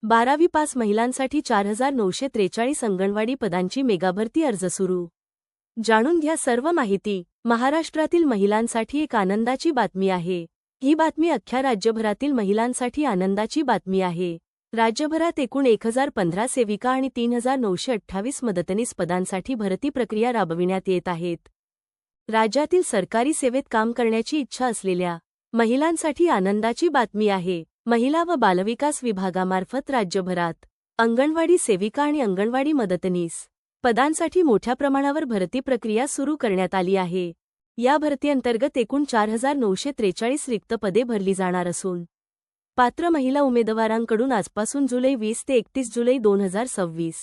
12वी पास महिलांसाठी 4943 अंगणवाडी पदांची मेगाभरती अर्ज सुरू। जाणून घ्या सर्व माहिती। महाराष्ट्रातील महिलांसाठी एक आनंदाची बातमी आहे। ही बातमी अख्ख्या राज्यभरातील महिलांसाठी आनंदाची बातमी आहे। राज्यभरात एकूण 1015 सेविका आणि 3928 मदतनीस पदांसाठी भरती प्रक्रिया राबविण्यात येत आहेत। राज्यातील सरकारी सेवेत काम करण्याची इच्छा असलेल्या महिलांसाठी आनंदाची बातमी आहे। महिला व बालविकास विभागामार्फत राज्यभरात अंगणवाडी सेविका आणि अंगणवाडी मदतनीस पदांसाठी मोठ्या प्रमाणावर भरती प्रक्रिया सुरू करण्यात आली आहे। या भरतीअंतर्गत एकूण 4943 रिक्त पदे भरली जाणार असून पात्र महिला उमेदवारांकडून आजपासून जुलै 20 ते 31 जुलै 2026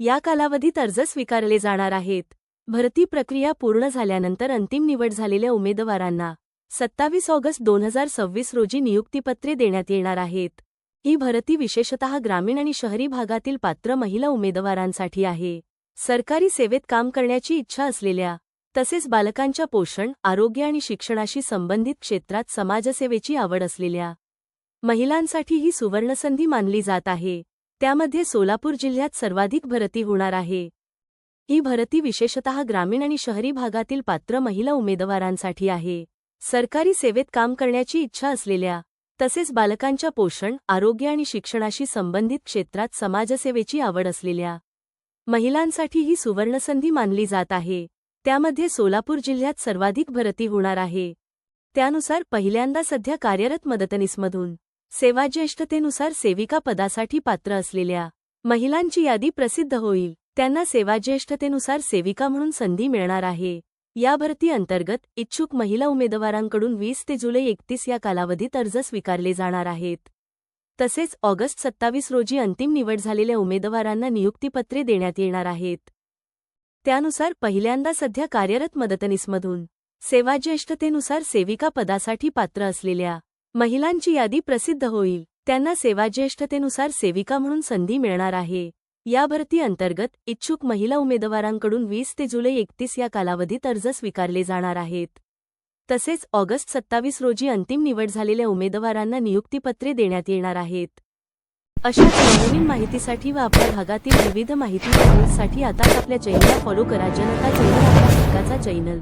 या कालावधीत अर्ज स्वीकारले जाणार आहेत। भरती प्रक्रिया पूर्ण झाल्यानंतर अंतिम निवड झालेल्या उमेदवारांना 27 ऑगस्ट 2026 रोजी नियुक्तीपत्रे देण्यात येणार आहेत। ही भरती विशेषतः ग्रामीण आणि शहरी भागातील पात्र महिला उमेदवारांसाठी आहे। सरकारी सेवेत काम करण्याची इच्छा असलेल्या तसेच बालकांच्या पोषण, आरोग्य आणि शिक्षणाशी संबंधित क्षेत्रात समाजसेवेची आवड असलेल्या महिलांसाठी ही सुवर्णसंधी मानली जात आहे। त्यामध्ये सोलापूर जिल्ह्यात सर्वाधिक भरती होणार आहे। ही भरती विशेषतः ग्रामीण आणि शहरी भागातील पात्र महिला उमेदवारांसाठी आहे। सरकारी सेवेत काम करण्याची इच्छा असलेल्या तसेच बालकांच्या पोषण, आरोग्य आणि शिक्षणाशी संबंधित क्षेत्रात समाजसेवेची आवड असलेल्या महिलांसाठी ही सुवर्णसंधी मानली जात आहे। त्यामध्ये सोलापूर जिल्ह्यात सर्वाधिक भरती होणार आहे। त्यानुसार पहिल्यांदा सध्या कार्यरत मदतनीसमधून सेवाज्येष्ठतेनुसार सेविका पदासाठी पात्र असलेल्या महिलांची यादी प्रसिद्ध होईल। त्यांना सेवाज्येष्ठतेनुसार सेविका म्हणून संधी मिळणार आहे। या भरती अंतर्गत इच्छुक महिला उमेदवारांकडून 20 ते जुलै 31 या कालावधीत अर्ज स्वीकारले जाणार आहेत। तसेच ऑगस्ट 27 रोजी अंतिम निवड झालेल्या उमेदवारांना नियुक्तीपत्रे देण्यात येणार आहेत। त्यानुसार पहिल्यांदा सध्या कार्यरत मदतनीसमधून सेवाज्येष्ठतेनुसार सेविका पदासाठी पात्र असलेल्या महिलांची यादी प्रसिद्ध होईल। त्यांना सेवाज्येष्ठतेनुसार सेविका म्हणून संधी मिळणार आहे। या भरती अंतर्गत इच्छुक महिला उमेदवारांकडून 20 ते जुलै 31 या कालावधीत अर्ज स्वीकारले जाणार आहेत। तसेच ऑगस्ट 27 रोजी अंतिम निवड झालेल्या उमेदवारांना नियुक्तीपत्रे देण्यात येणार आहेत। अशाच नवनवीन माहितीसाठी व आपल्या भागातील विविध माहिती चॅनल्ससाठी आताच आपल्या चॅनलला फॉलो करा। जनता चॅनल आपल्या हक्काचा चॅनल।